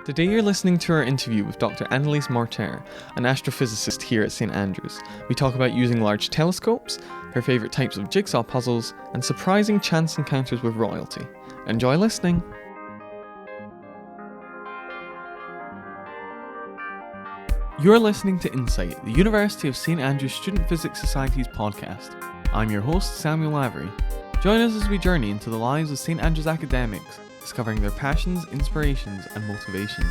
Today you're listening to our interview with Dr. Annelies Mortier, an astrophysicist here at St Andrews. We talk about using large telescopes, her favourite types of jigsaw puzzles, and surprising chance encounters with royalty. Enjoy listening! You're listening to Insight, the University of St Andrews Student Physics Society's podcast. I'm your host, Samuel Lavery. Join us as we journey into the lives of St Andrews academics, discovering their passions, inspirations, and motivations.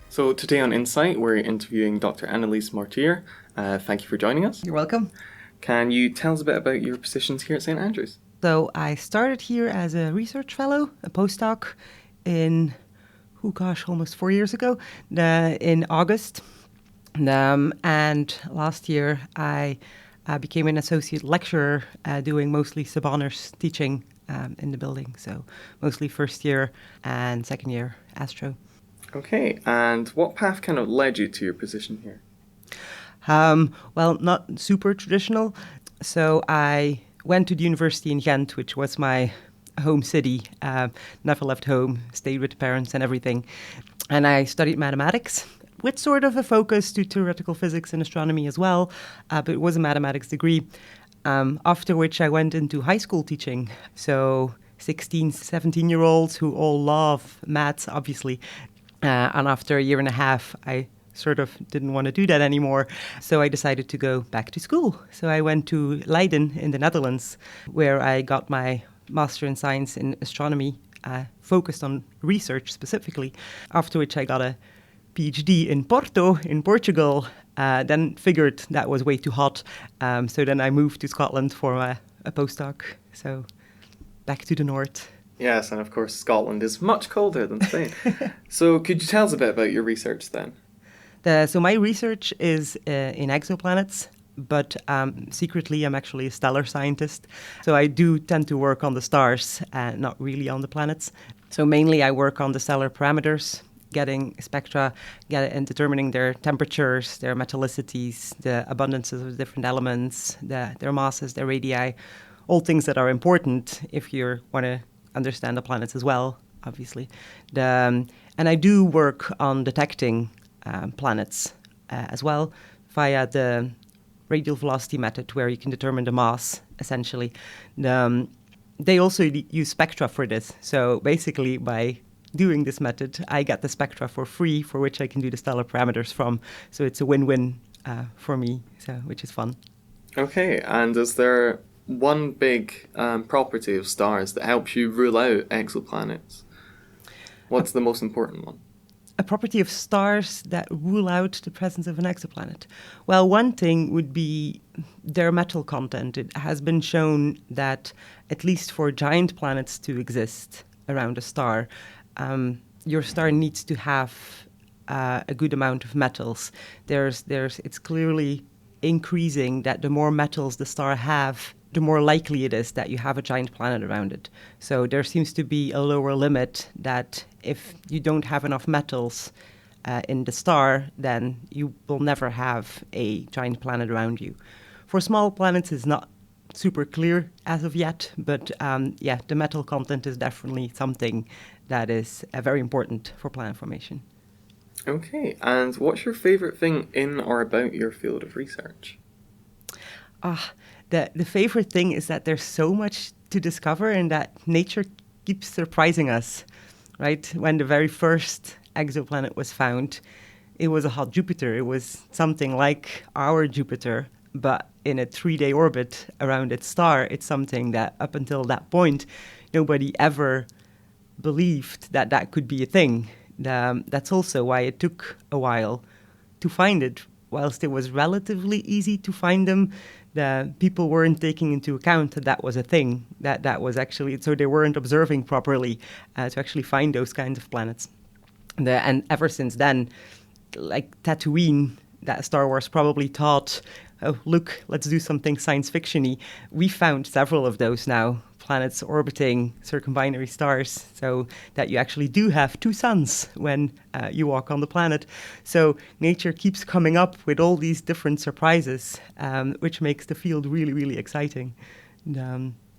So today on Insight, we're interviewing Dr. Annelies Mortier. Thank you for joining us. You're welcome. Can you tell us a bit about your positions here at St Andrews? So I started here as a research fellow, a postdoc in, almost 4 years ago, in August. And last year I became an associate lecturer doing mostly sub-honors teaching in the building. So mostly first year and second year astro. Okay, and what path kind of led you to your position here? Well, not super traditional. So I went to the university in Ghent, which was my home city. Never left home, stayed with the parents and everything. And I studied mathematics with sort of a focus to theoretical physics and astronomy as well. But it was a mathematics degree. After which I went into high school teaching. So 16, 17-year-olds who all love maths, obviously. And after a year and a half, I sort of didn't want to do that anymore. So I decided to go back to school. So I went to Leiden in the Netherlands, where I got my Master in Science in Astronomy, focused on research specifically, after which I got a PhD in Porto, in Portugal, then figured that was way too hot. So then I moved to Scotland for a postdoc. So back to the north. Yes, and of course Scotland is much colder than Spain. So could you tell us a bit about your research then? So my research is in exoplanets, but secretly I'm actually a stellar scientist. So I do tend to work on the stars, not really on the planets. So mainly I work on the stellar parameters, getting spectra, and determining their temperatures, their metallicities, the abundances of different elements, their masses, their radii, all things that are important if you want to understand the planets as well, obviously. And I do work on detecting planets as well via the radial velocity method, where you can determine the mass, essentially. They also use spectra for this. So basically, by doing this method, I get the spectra for free, for which I can do the stellar parameters from. So it's a win-win for me, which is fun. Okay, and is there one big property of stars that helps you rule out exoplanets? What's the most important one? A property of stars that rule out the presence of an exoplanet? Well, one thing would be their metal content. It has been shown that, at least for giant planets to exist around a star, your star needs to have a good amount of metals. It's clearly increasing that the more metals the star have, the more likely it is that you have a giant planet around it. So there seems to be a lower limit that if you don't have enough metals in the star, then you will never have a giant planet around you. For small planets, it's not super clear as of yet, but the metal content is definitely something that is very important for planet formation. Okay, and what's your favourite thing in or about your field of research? The favorite thing is that there's so much to discover and that nature keeps surprising us, right? When the very first exoplanet was found, it was a hot Jupiter. It was something like our Jupiter, but in a 3-day orbit around its star. It's something that up until that point, nobody ever believed that that could be a thing. That's also why it took a while to find it. Whilst it was relatively easy to find them, the people weren't taking into account that that was a thing, that was actually, so they weren't observing properly to actually find those kinds of planets. And ever since then, like Tatooine, that Star Wars probably thought, oh, look, let's do something science fiction-y. We found several of those now, planets orbiting circumbinary stars, so that you actually do have two suns when you walk on the planet. So nature keeps coming up with all these different surprises, which makes the field really, really exciting.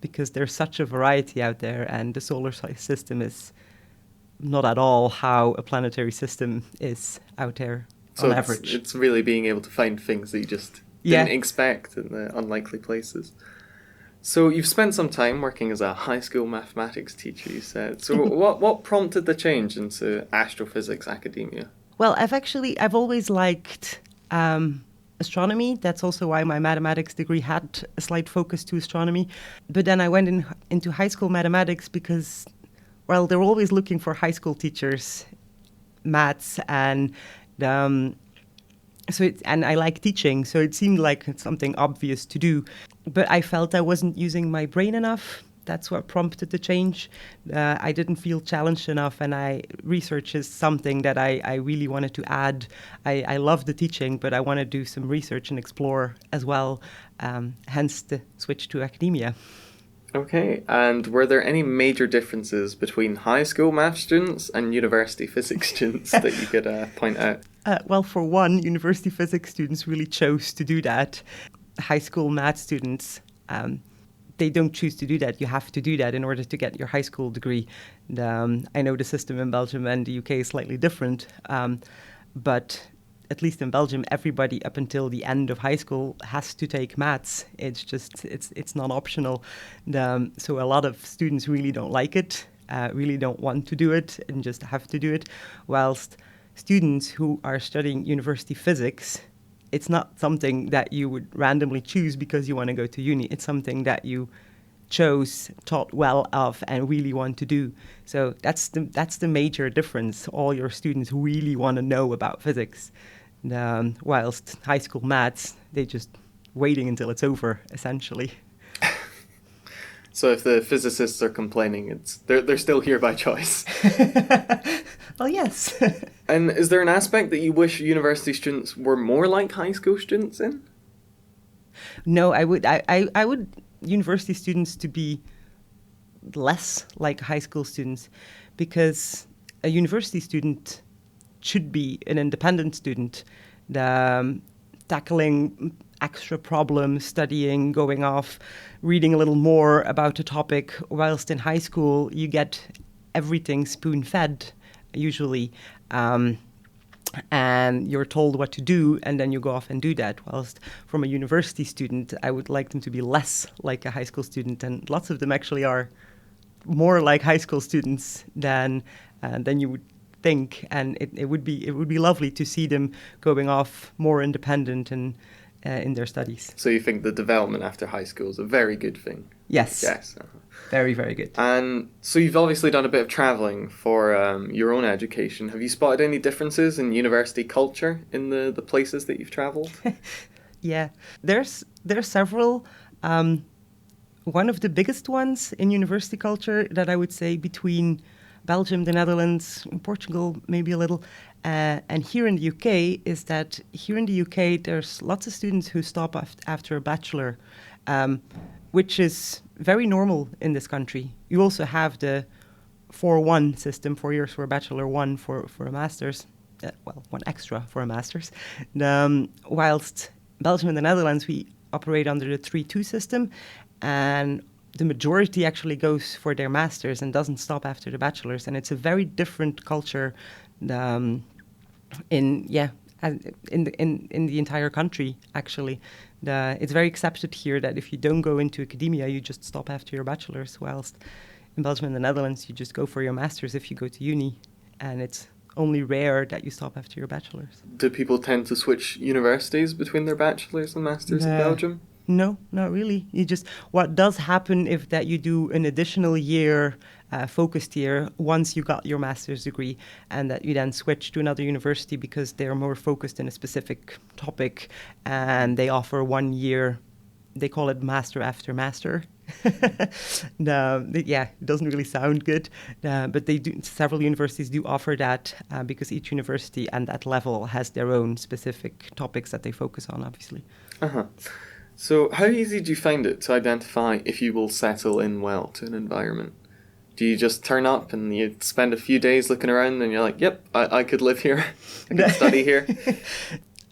Because there's such a variety out there, and the solar system is not at all how a planetary system is out there on average. It's really being able to find things that you just didn't expect in the unlikely places. So you've spent some time working as a high school mathematics teacher, you said. So what prompted the change into astrophysics academia? Well, I've always liked astronomy. That's also why my mathematics degree had a slight focus to astronomy. But then I went into high school mathematics because, well, they're always looking for high school teachers, maths, and and I like teaching, so it seemed like something obvious to do. But I felt I wasn't using my brain enough. That's what prompted the change. I didn't feel challenged enough, and research is something that I really wanted to add. I love the teaching, but I want to do some research and explore as well, hence the switch to academia. Okay, and were there any major differences between high school math students and university physics students that you could point out? Well, for one, university physics students really chose to do that. High school math students, they don't choose to do that. You have to do that in order to get your high school degree. I know the system in Belgium and the UK is slightly different, but at least in Belgium, everybody up until the end of high school has to take maths. It's not optional. So a lot of students really don't like it, really don't want to do it, and just have to do it. Whilst students who are studying university physics, it's not something that you would randomly choose because you want to go to uni. It's something that you chose, taught well of, and really want to do. So that's the major difference. All your students really want to know about physics. Whilst high school maths, they just waiting until it's over, essentially. So if the physicists are complaining, they're still here by choice. Well, yes. And is there an aspect that you wish university students were more like high school students in? No, I would university students to be less like high school students, because a university student should be an independent student, tackling extra problems, studying, going off, reading a little more about a topic, whilst in high school you get everything spoon-fed, usually, and you're told what to do, and then you go off and do that. Whilst from a university student, I would like them to be less like a high school student, and lots of them actually are more like high school students than you would think, and it would be lovely to see them going off more independent and in their studies. So you think the development after high school is a very good thing? Yes. Yes. Very, very good. And so you've obviously done a bit of travelling for your own education. Have you spotted any differences in university culture in the places that you've travelled? Yeah, there's several. One of the biggest ones in university culture that I would say between Belgium, the Netherlands, Portugal, maybe a little, and here in the UK is that here in the UK there's lots of students who stop after a bachelor, which is very normal in this country. You also have the 4-1 system, 4 years for a bachelor, 1 for a master's, 1 extra for a master's. Whilst Belgium and the Netherlands, we operate under the 3-2 system, and the majority actually goes for their masters and doesn't stop after the bachelor's, and it's a very different culture in the entire country. Actually, it's very accepted here that if you don't go into academia, you just stop after your bachelor's. Whilst in Belgium and the Netherlands, you just go for your masters if you go to uni, and it's only rare that you stop after your bachelor's. Do people tend to switch universities between their bachelor's and masters in Belgium? No, not really. What does happen if that you do an additional year, focused year, once you got your master's degree, and that you then switch to another university because they're more focused in a specific topic, and they offer 1 year, they call it master after master. It doesn't really sound good, but they do. Several universities do offer that because each university and that level has their own specific topics that they focus on, obviously. Uh-huh. So how easy do you find it to identify if you will settle in well to an environment? Do you just turn up and you spend a few days looking around and you're like, yep, I could live here, I could study here?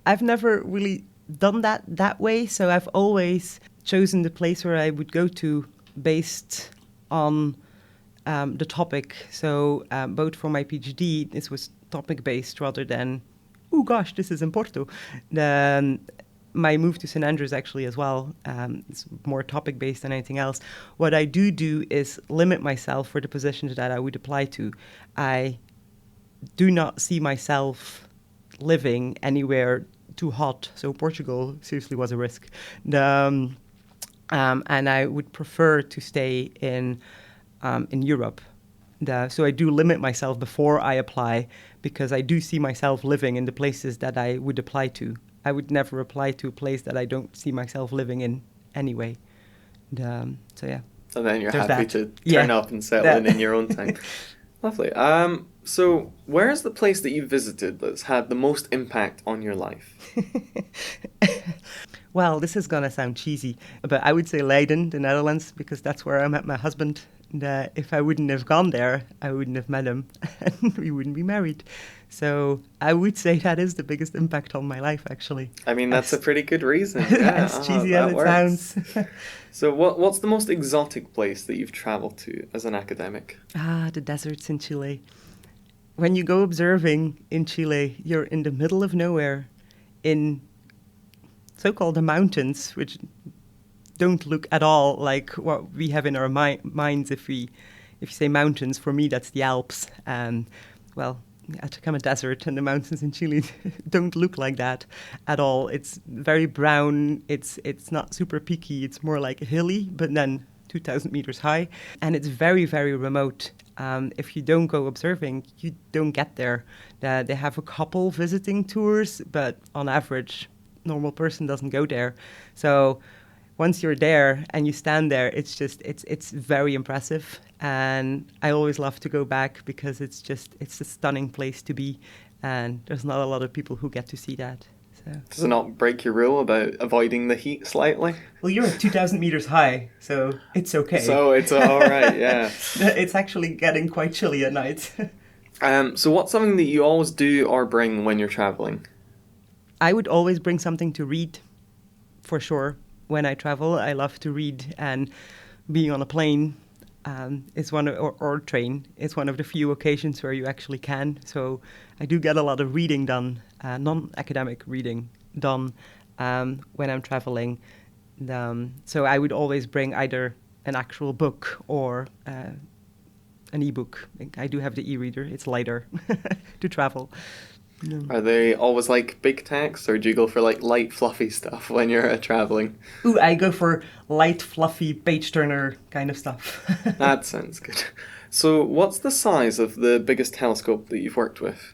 I've never really done that way, so I've always chosen the place where I would go to based on the topic. So both for my PhD, this was topic-based rather than, oh gosh, this is in Porto. My move to St. Andrews actually as well, it's more topic-based than anything else. What I do is limit myself for the positions that I would apply to. I do not see myself living anywhere too hot. So Portugal seriously was a risk. And I would prefer to stay in Europe. So I do limit myself before I apply because I do see myself living in the places that I would apply to. I would never apply to a place that I don't see myself living in anyway. So yeah. And then you're There's happy that. to Yeah, turn up and settle in your own time. Lovely. So where is the place that you visited that's had the most impact on your life? Well, this is going to sound cheesy, but I would say Leiden, the Netherlands, because that's where I met my husband. And if I wouldn't have gone there, I wouldn't have met him and we wouldn't be married. So I would say that is the biggest impact on my life, actually. I mean, that's a pretty good reason. Yeah, as cheesy as it sounds. So what's the most exotic place that you've traveled to as an academic? The deserts in Chile. When you go observing in Chile, you're in the middle of nowhere in so-called the mountains, which don't look at all like what we have in our minds. If you say mountains, for me that's the Alps. Well, Atacama Desert and the mountains in Chile don't look like that at all. It's very brown. It's not super peaky. It's more like hilly, but then 2,000 meters high, and it's very, very remote. If you don't go observing, you don't get there. They have a couple visiting tours, but on average, normal person doesn't go there. So once you're there and you stand there, it's very impressive. And I always love to go back because it's a stunning place to be. And there's not a lot of people who get to see that. So. Does it not break your rule about avoiding the heat slightly? Well, you're at 2,000 meters high, so it's okay. So it's all right, yeah. It's actually getting quite chilly at night. So what's something that you always do or bring when you're traveling? I would always bring something to read, for sure. When I travel, I love to read, and being on a plane or train is one of the few occasions where you actually can. So I do get a lot of reading done, non-academic reading done when I'm traveling. So I would always bring either an actual book or an e-book. I do have the e-reader. It's lighter to travel. No. Are they always like big text, or do you go for like light, fluffy stuff when you're traveling? Ooh, I go for light, fluffy, page turner kind of stuff. That sounds good. So, what's the size of the biggest telescope that you've worked with?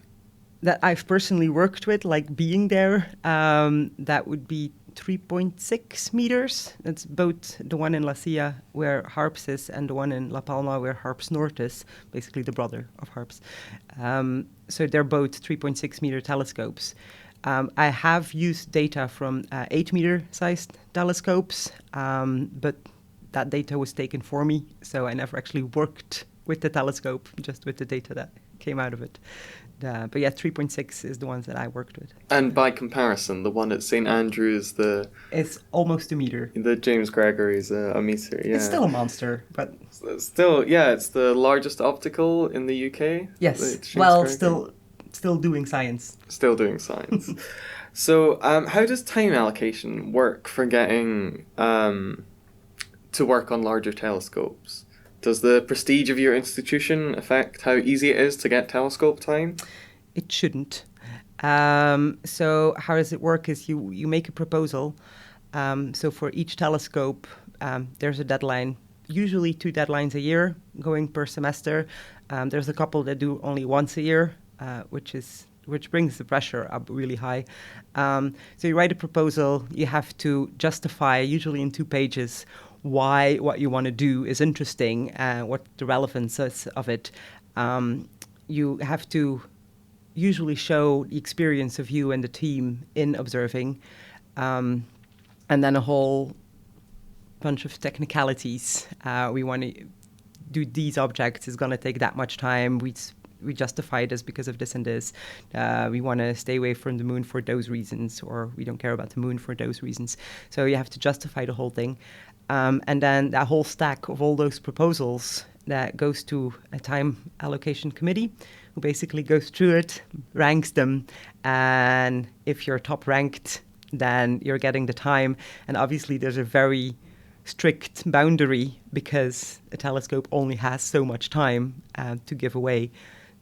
That I've personally worked with, like being there, that would be 3.6 meters. That's both the one in La Silla where HARPS is and the one in La Palma where HARPS North is, basically the brother of HARPS. So they're both 3.6 meter telescopes. I have used data from 8 meter sized telescopes, but that data was taken for me, so I never actually worked with the telescope, just with the data that came out of it. But yeah, 3.6 is the ones that I worked with. And by comparison, the one at St. Andrews, it's almost a meter. The James Gregory's a meter, yeah. It's still a monster, but... Still, yeah, it's the largest optical in the UK. Yes, well, still doing science. Still doing science. So, how does time allocation work for getting to work on larger telescopes? Does the prestige of your institution affect how easy it is to get telescope time? It shouldn't. So how does it work is you make a proposal. So for each telescope, there's a deadline, usually 2 deadlines a year going per semester. There's a couple that do only once a year, which brings the pressure up really high. So you write a proposal, you have to justify, usually in 2 pages, why what you want to do is interesting, what the relevance is of it. You have to usually show the experience of you and the team in observing. and then a whole bunch of technicalities. We want to do these objects is going to take that much time. We justify this because of this and this. We want to stay away from the moon for those reasons, or we don't care about the moon for those reasons. So you have to justify the whole thing. And then that whole stack of all those proposals that goes to a time allocation committee who basically goes through it, ranks them, and if you're top ranked, then you're getting the time. And obviously there's a very strict boundary because a telescope only has so much time to give away.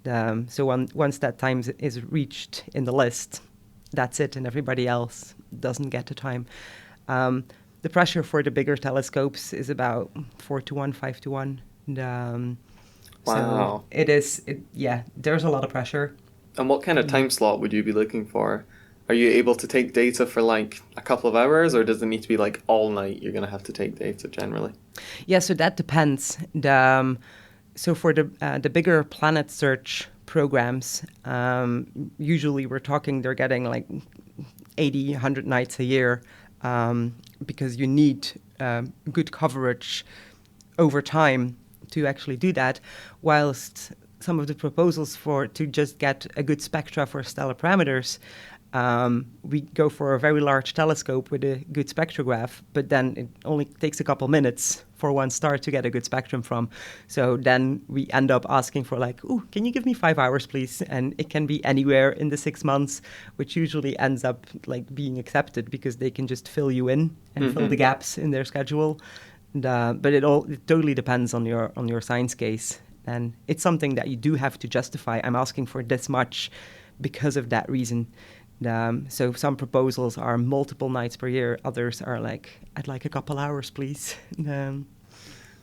So once that time is reached in the list, that's it, and everybody else doesn't get the time. The pressure for the bigger telescopes is about 4-1, 5-1. Wow. So there's a lot of pressure. And what kind of time slot would you be looking for? Are you able to take data for like a couple of hours, or does it need to be like all night you're going to have to take data generally? Yeah, so that depends. So for the bigger planet search programs, usually we're talking they're getting like 80, 100 nights a year because you need good coverage over time to actually do that, whilst some of the proposals to just get a good spectra for stellar parameters, we go for a very large telescope with a good spectrograph, but then it only takes a couple minutes for one star to get a good spectrum from. So then we end up asking for like, "Ooh, can you give me 5 hours, please?" And it can be anywhere in the 6 months, which usually ends up like being accepted because they can just fill you in and fill the gaps in their schedule. But it totally depends on your science case, and it's something that you do have to justify. I'm asking for this much because of that reason. So some proposals are multiple nights per year. Others are like, I'd like a couple hours, please.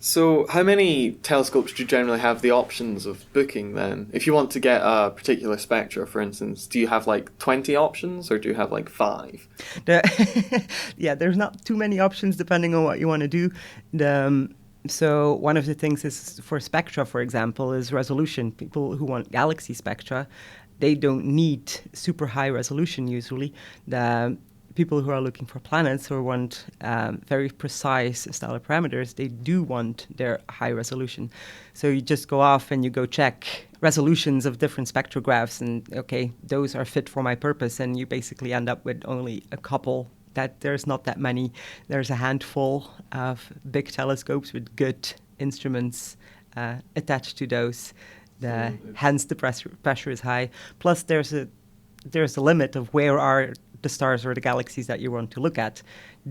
So how many telescopes do you generally have the options of booking then? If you want to get a particular spectra, for instance, do you have like 20 options or do you have like 5? There's not too many options depending on what you want to do. So one of the things is for spectra, for example, is resolution. People who want galaxy spectra, they don't need super high resolution usually. The people who are looking for planets or want very precise stellar parameters, they do want their high resolution. So you just go off and you go check resolutions of different spectrographs and, okay, those are fit for my purpose. And you basically end up with only a couple. That there's not that many. There's a handful of big telescopes with good instruments attached to those. Hence the pressure is high. Plus there's a limit of where are the stars or the galaxies that you want to look at.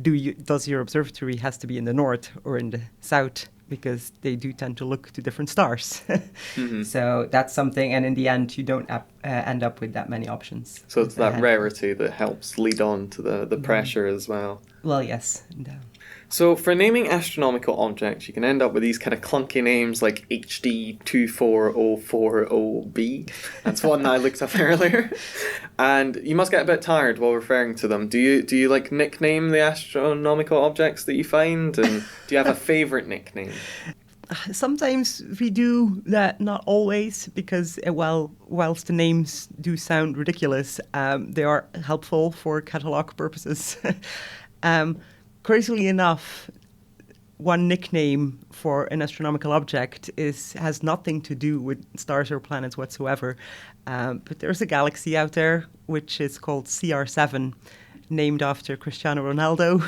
Does your observatory has to be in the north or in the south? Because they do tend to look to different stars. So that's something, and in the end, you don't end up with that many options. So it's that rarity that helps lead on to the pressure as well. Well, yes. So for naming astronomical objects, you can end up with these kind of clunky names like HD24040b. That's one that I looked up earlier. And you must get a bit tired while referring to them. Do you like nickname the astronomical objects that you find? And do you have a favourite nickname? Sometimes we do that, not always, because whilst the names do sound ridiculous, they are helpful for catalogue purposes. Crazily enough, one nickname for an astronomical object has nothing to do with stars or planets whatsoever. But there's a galaxy out there which is called CR7, named after Cristiano Ronaldo,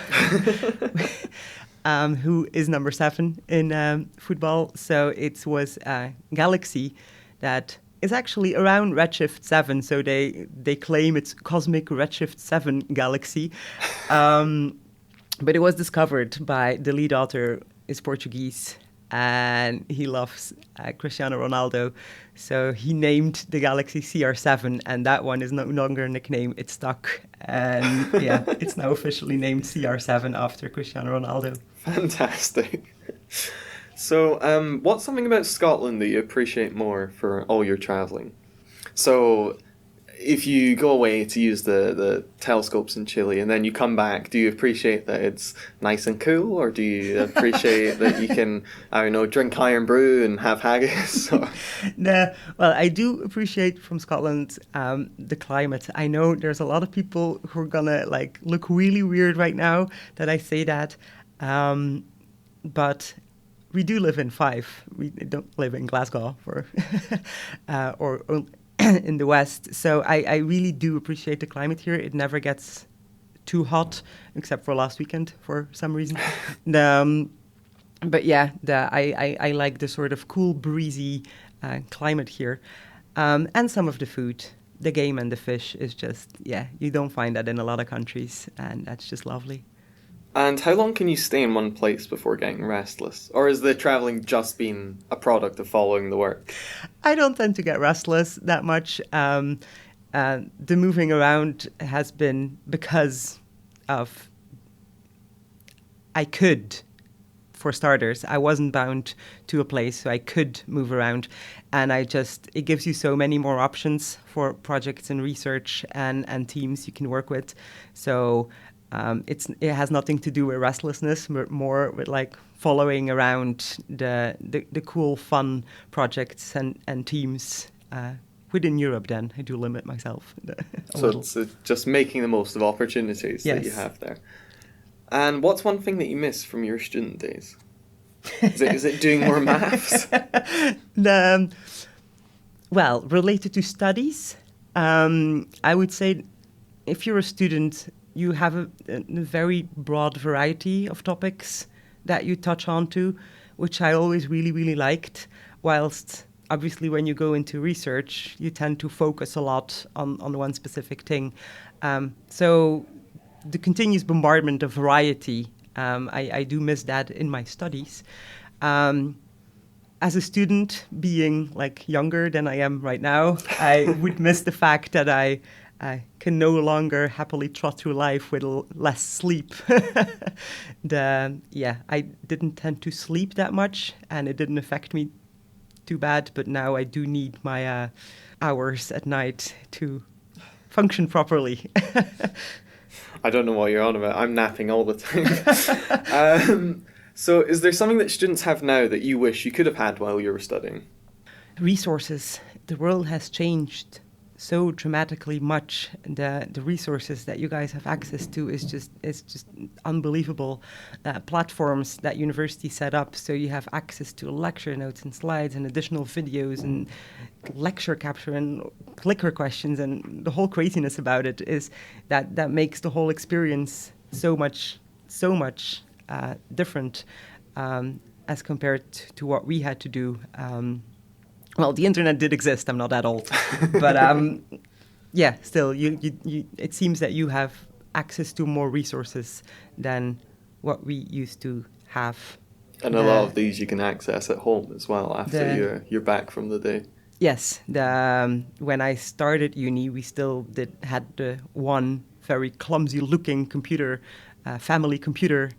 who is number 7 in football. So it was a galaxy that is actually around redshift 7. So they claim it's cosmic redshift 7 galaxy. But it was discovered by the lead author is Portuguese, and he loves Cristiano Ronaldo. So he named the galaxy CR7, and that one is no longer a nickname. It's stuck. And yeah, it's now officially named CR7 after Cristiano Ronaldo. Fantastic. So what's something about Scotland that you appreciate more for all your travelling? So if you go away to use the telescopes in Chile and then you come back, do you appreciate that it's nice and cool, or do you appreciate that you can, I don't know, drink iron brew and have haggis? No, well, I do appreciate from Scotland the climate. I know there's a lot of people who are gonna like look really weird right now that I say that, but we do live in Fife. We don't live in Glasgow or in the West. So I really do appreciate the climate here. It never gets too hot, except for last weekend for some reason. But yeah, I like the sort of cool, breezy climate here. And some of the food, the game and the fish is just, yeah, you don't find that in a lot of countries. And that's just lovely. And how long can you stay in one place before getting restless? Or is the travelling just been a product of following the work? I don't tend to get restless that much. The moving around has been because of I could, for starters. I wasn't bound to a place, so I could move around. And it gives you so many more options for projects and research and teams you can work with. So it has nothing to do with restlessness, but more with like following around the cool, fun projects and teams within Europe. Then I do limit myself. So it's just making the most of opportunities that you have there. And what's one thing that you miss from your student days? Is it doing more maths? Well, related to studies, I would say if you're a student, you have a very broad variety of topics that you touch on to, which I always really, really liked. Whilst obviously when you go into research, you tend to focus a lot on one specific thing. So the continuous bombardment of variety, I do miss that in my studies. As a student, being like younger than I am right now, I would miss the fact that I can no longer happily trot through life with less sleep. I didn't tend to sleep that much, and it didn't affect me too bad. But now I do need my hours at night to function properly. I don't know what you're on about. I'm napping all the time. So is there something that students have now that you wish you could have had while you were studying? Resources. The world has changed so dramatically much. The resources that you guys have access to is just unbelievable. Platforms that universities set up, so you have access to lecture notes and slides and additional videos and lecture capture and clicker questions, and the whole craziness about it is that makes the whole experience so much different as compared to what we had to do. Well, the internet did exist. I'm not that old, but still, you it seems that you have access to more resources than what we used to have. And a lot of these you can access at home as well after you're back from the day. Yes, when I started uni, we still had the one very clumsy-looking computer, family computer.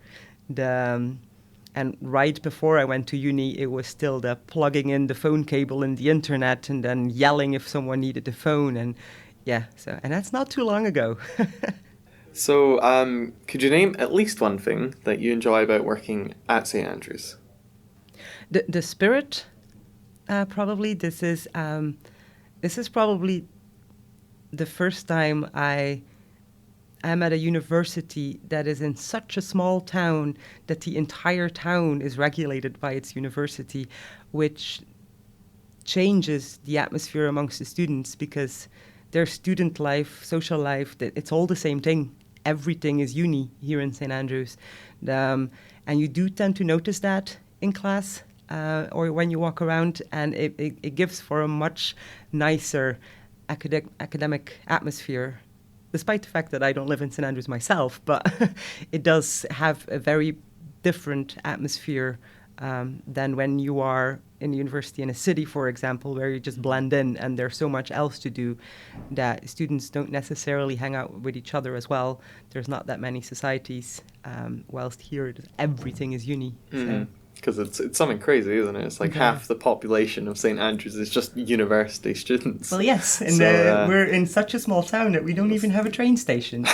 And right before I went to uni, it was still the plugging in the phone cable in the internet and then yelling if someone needed the phone. And and that's not too long ago. So could you name at least one thing that you enjoy about working at St. Andrews? The spirit, probably. This is probably the first time I'm at a university that is in such a small town that the entire town is regulated by its university, which changes the atmosphere amongst the students because their student life, social life, it's all the same thing. Everything is uni here in St. Andrews. And you do tend to notice that in class or when you walk around, and it gives for a much nicer academic atmosphere. Despite the fact that I don't live in St. Andrews myself, but it does have a very different atmosphere than when you are in a university in a city, for example, where you just blend in and there's so much else to do that students don't necessarily hang out with each other as well. There's not that many societies, whilst here everything is uni. Mm-hmm. So. Because it's something crazy, isn't it? It's like half the population of St Andrews is just university students. Well, yes, and we're in such a small town that we don't even have a train station.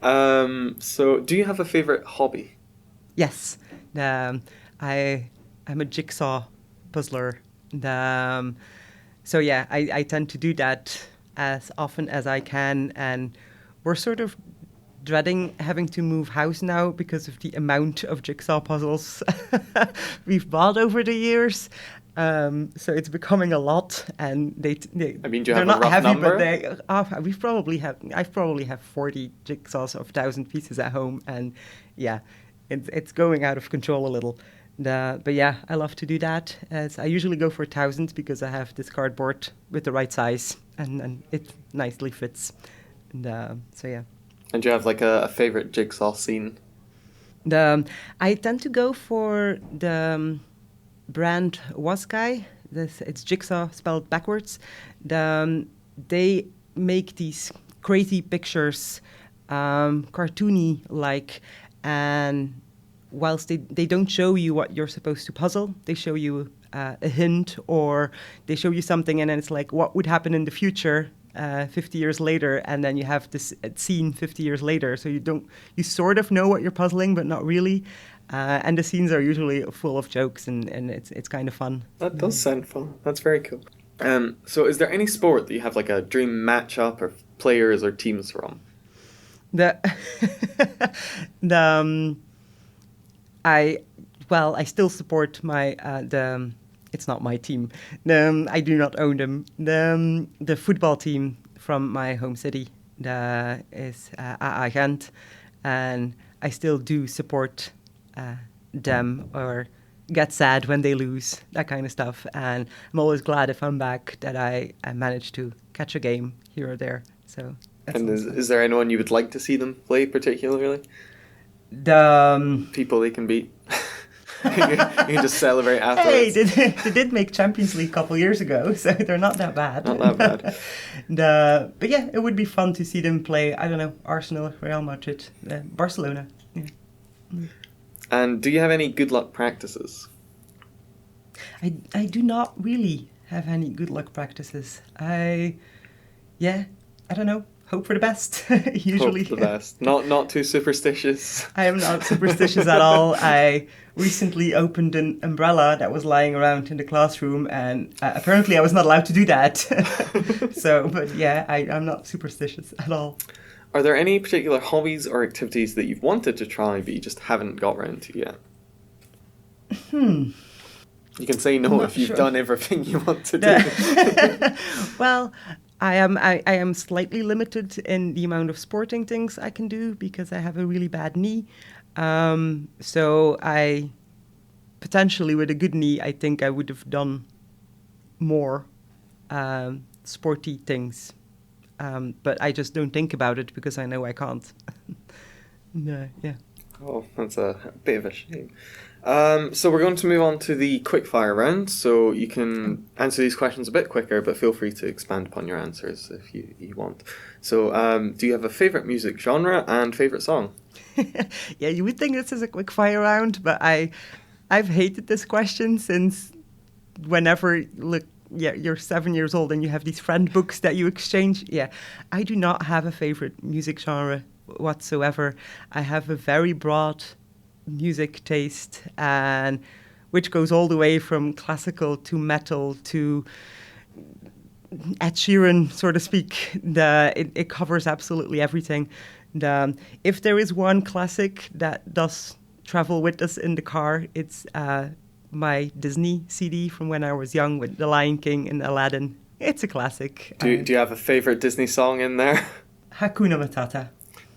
So, do you have a favourite hobby? Yes, I'm a jigsaw puzzler. So yeah, I tend to do that as often as I can, and we're sort of dreading having to move house now because of the amount of jigsaw puzzles we've bought over the years. So it's becoming a lot, and I mean, do you they're have a not rough heavy, number? but I probably have 40 jigsaws of 1,000 pieces at home, and yeah, it's going out of control a little. But yeah, I love to do that. As I usually go for 1,000 because I have this cardboard with the right size, and it nicely fits. And so yeah. And do you have like a favourite jigsaw scene? I tend to go for the brand Waskai. It's jigsaw spelled backwards. They make these crazy pictures, cartoony like, and whilst they don't show you what you're supposed to puzzle, they show you a hint, or they show you something, and then it's like what would happen in the future 50 years later, and then you have this scene 50 years later. So you sort of know what you're puzzling, but not really. And the scenes are usually full of jokes, and it's kind of fun. That does sound fun. That's very cool. So is there any sport that you have like a dream matchup or players or teams from? The I still support my it's not my team. I do not own them. The football team from my home city is AA Gent, and I still do support them, or get sad when they lose, that kind of stuff. And I'm always glad if I'm back that I managed to catch a game here or there. So. And is there anyone you would like to see them play particularly? People they can beat. You can just celebrate afterwards. Hey, they did make Champions League a couple years ago, so they're not that bad. Not that bad. But yeah, it would be fun to see them play, I don't know, Arsenal, Real Madrid, Barcelona. Yeah. And do you have any good luck practices? I do not really have any good luck practices. I don't know. Hope for the best, usually. Hope for the best. Not too superstitious. I am not superstitious at all. I recently opened an umbrella that was lying around in the classroom, and apparently I was not allowed to do that. But yeah, I'm not superstitious at all. Are there any particular hobbies or activities that you've wanted to try but you just haven't got around to yet? You can say no if you've done everything you want to do. Well, I am slightly limited in the amount of sporting things I can do because I have a really bad knee. So I potentially, with a good knee, I think I would have done more sporty things. But I just don't think about it because I know I can't. No, yeah. Oh, that's a bit of a shame. So we're going to move on to the quickfire round. So you can answer these questions a bit quicker, but feel free to expand upon your answers if you want. So do you have a favourite music genre and favourite song? Yeah, you would think this is a quickfire round, but I've hated this question since whenever you're 7 years old and you have these friend books that you exchange. Yeah, I do not have a favourite music genre whatsoever. I have a very broad music taste, and which goes all the way from classical to metal to Ed Sheeran, so to speak. It covers absolutely everything. If there is one classic that does travel with us in the car, it's my Disney CD from when I was young with The Lion King and Aladdin. It's a classic. Do you have a favourite Disney song in there? Hakuna Matata.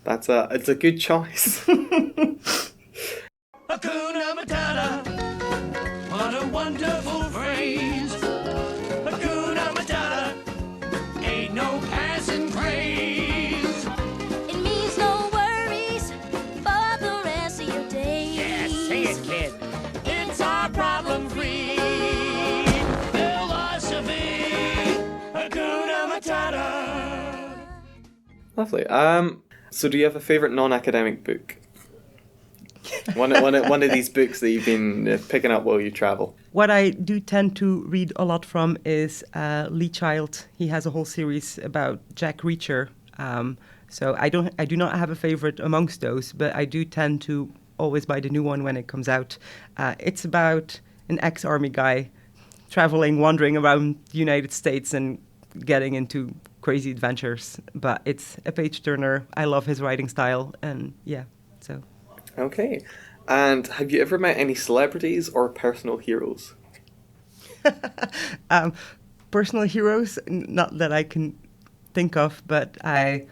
It's a good choice. Hakuna Matata, what a wonderful phrase. Hakuna Matata, ain't no passing craze. It means no worries for the rest of your days. Yeah, sing it, kid. It's our problem-free philosophy. Hakuna Matata. Lovely. So do you have a favourite non-academic book? One of these books that you've been picking up while you travel. What I do tend to read a lot from is Lee Child. He has a whole series about Jack Reacher. So I do not have a favorite amongst those, but I do tend to always buy the new one when it comes out. It's about an ex-army guy traveling, wandering around the United States and getting into crazy adventures. But it's a page-turner. I love his writing style, and yeah, so... Okay. And have you ever met any celebrities or personal heroes? Personal heroes, not that I can think of, but I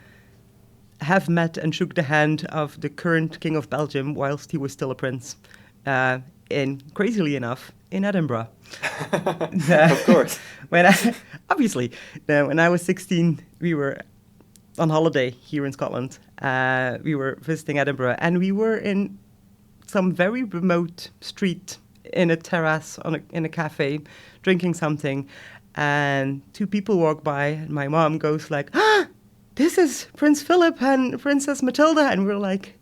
have met and shook the hand of the current King of Belgium whilst he was still a prince, crazily enough, in Edinburgh. Of course. When I was 16, we were on holiday here in Scotland. We were visiting Edinburgh, and we were in some very remote street in a terrace in a cafe, drinking something, and two people walk by, and my mom goes like, "Ah, this is Prince Philip and Princess Matilda," and we're like,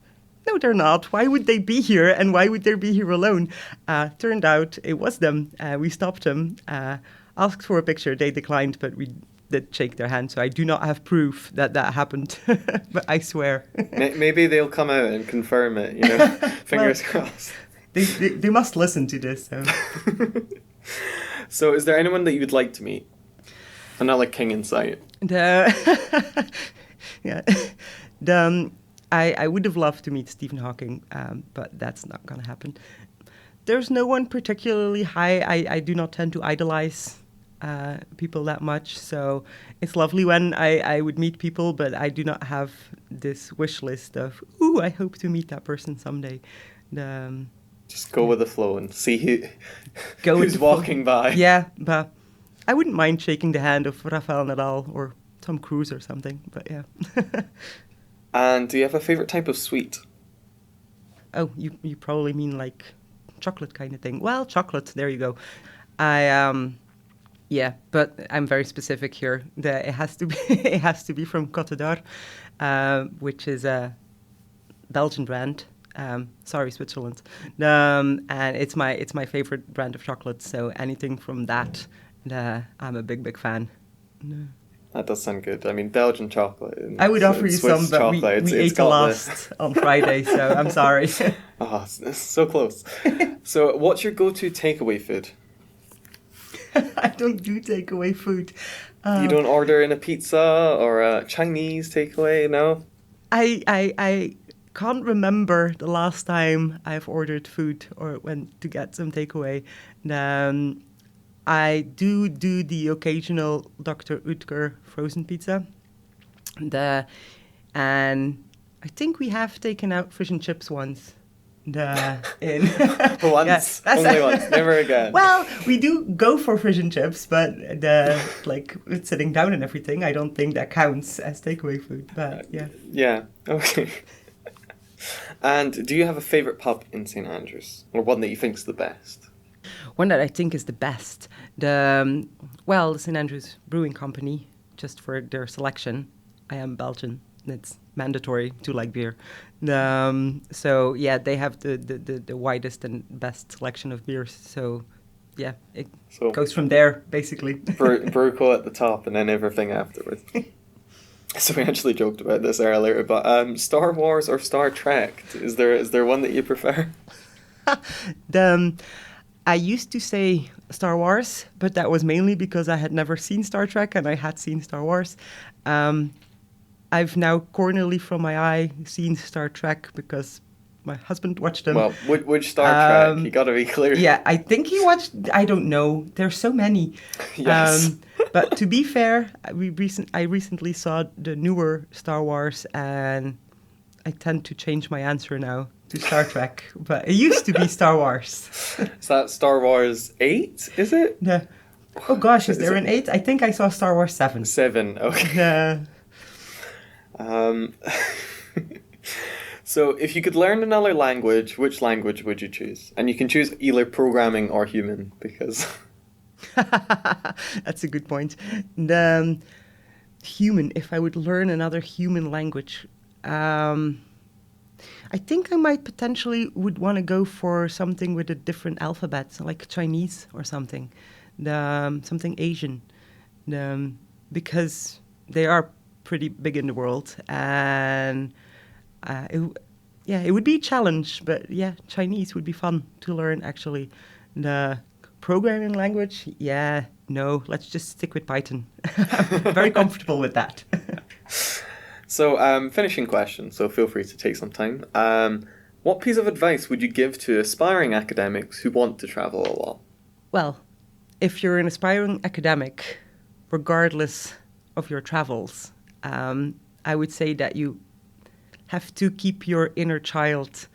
"No, they're not. Why would they be here, and why would they be here alone?" Turned out it was them. We stopped them, asked for a picture. They declined, but we did shake their hand, so I do not have proof that happened, but I swear. Maybe they'll come out and confirm it, Fingers crossed. They must listen to this. So. So is there anyone that you would like to meet? And not like King Insight. I would have loved to meet Stephen Hawking, but that's not going to happen. There's no one particularly high. I do not tend to idolize people that much, so it's lovely when I would meet people, but I do not have this wish list of, ooh, I hope to meet that person someday. Just go with the flow and see who's walking by. Yeah, but I wouldn't mind shaking the hand of Rafael Nadal or Tom Cruise or something, but yeah. And do you have a favourite type of sweet? Oh, you probably mean like chocolate kind of thing. Well, chocolate, there you go. Yeah, but I'm very specific here. It has to be from Côte d'Or, which is a Belgian brand. Sorry, Switzerland. And it's my favorite brand of chocolate. So anything from that, I'm a big fan. That does sound good. I mean, Belgian chocolate. I would offer you some, but we ate the last on Friday, so I'm sorry. Oh, it's so close. So what's your go-to takeaway food? I don't do takeaway food. You don't order in a pizza or a Chinese takeaway, no? I can't remember the last time I've ordered food or went to get some takeaway. I do the occasional Dr. Oetker frozen pizza. And I think we have taken out fish and chips once. Once, only once, never again. Well, we do go for fish and chips, but like sitting down and everything, I don't think that counts as takeaway food. But yeah. Yeah. Okay. And do you have a favourite pub in St Andrews, or one that you think's the best? One that I think is the best, the St Andrews Brewing Company, just for their selection. I am Belgian. It's mandatory to like beer. So yeah, they have the widest and best selection of beers. So yeah, it goes from there basically. Bruco at the top and then everything afterwards. So we actually joked about this earlier, but Star Wars or Star Trek? Is there one that you prefer? I used to say Star Wars, but that was mainly because I had never seen Star Trek and I had seen Star Wars. I've now cornerly from my eye seen Star Trek because my husband watched them. Well, which Star Trek? You got to be clear. Yeah, I think he watched. I don't know. There's so many. Yes. But to be fair, I recently saw the newer Star Wars, and I tend to change my answer now to Star Trek. But it used to be Star Wars. Is that Star Wars 8? Is it? Yeah. Oh gosh, is there an 8? I think I saw Star Wars 7. 7. Okay. So if you could learn another language, which language would you choose? And you can choose either programming or human, because... That's a good point. Human, if I would learn another human language, I think I might potentially would want to go for something with a different alphabet, so like Chinese or something, something Asian, because they are pretty big in the world, and it would be a challenge, but yeah, Chinese would be fun to learn actually. The programming language, no, let's just stick with Python. I'm very comfortable with that. So, finishing question, so feel free to take some time. What piece of advice would you give to aspiring academics who want to travel a lot? Well, if you're an aspiring academic, regardless of your travels, I would say that you have to keep your inner child.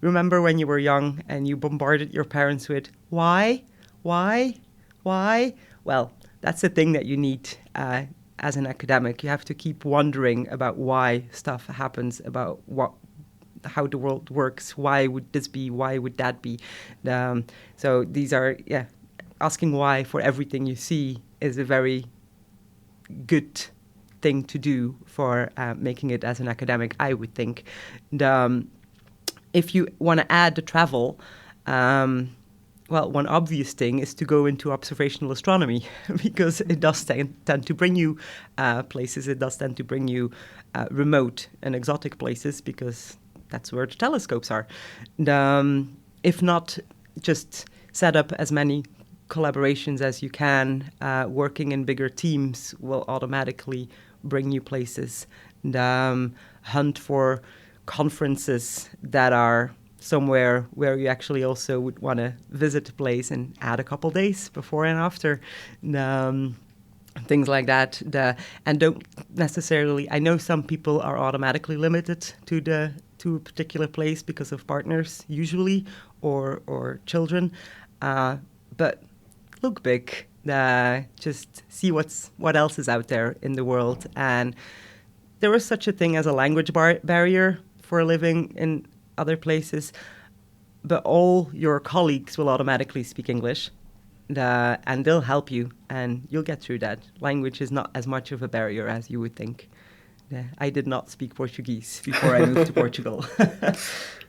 Remember when you were young and you bombarded your parents with, why? Well, that's the thing that you need as an academic. You have to keep wondering about why stuff happens, about how the world works, why would this be, why would that be. So these are, asking why for everything you see is a very good thing to do for making it as an academic, I would think. And, if you want to add the travel, one obvious thing is to go into observational astronomy because it does tend to bring you places. It does tend to bring you remote and exotic places because that's where the telescopes are. And, if not, just set up as many collaborations as you can. Working in bigger teams will automatically bring you places. And, hunt for conferences that are somewhere where you actually also would want to visit a place and add a couple days before and after. Things like that. And don't necessarily, I know some people are automatically limited to a particular place because of partners usually or children. But look big. Just see what else is out there in the world. And there is such a thing as a language barrier for living in other places, but all your colleagues will automatically speak English, and they'll help you, and you'll get through that. Language is not as much of a barrier as you would think. I did not speak Portuguese before I moved to Portugal.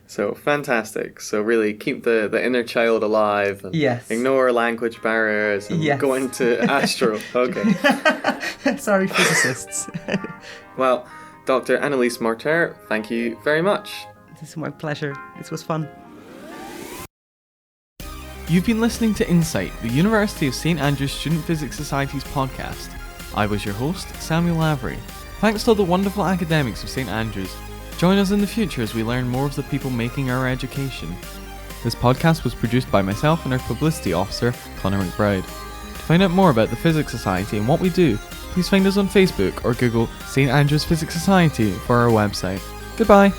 So fantastic. So really keep the inner child alive and ignore language barriers and go into astro. Okay. Sorry, physicists. Well, Dr. Annelies Mortier, thank you very much. This is my pleasure. This was fun. You've been listening to Insight, the University of St Andrews Student Physics Society's podcast. I was your host, Samuel Lavery. Thanks to all the wonderful academics of St Andrews. Join us in the future as we learn more of the people making our education. This podcast was produced by myself and our publicity officer, Connor McBride. To find out more about the Physics Society and what we do, please find us on Facebook or Google St Andrews Physics Society for our website. Goodbye!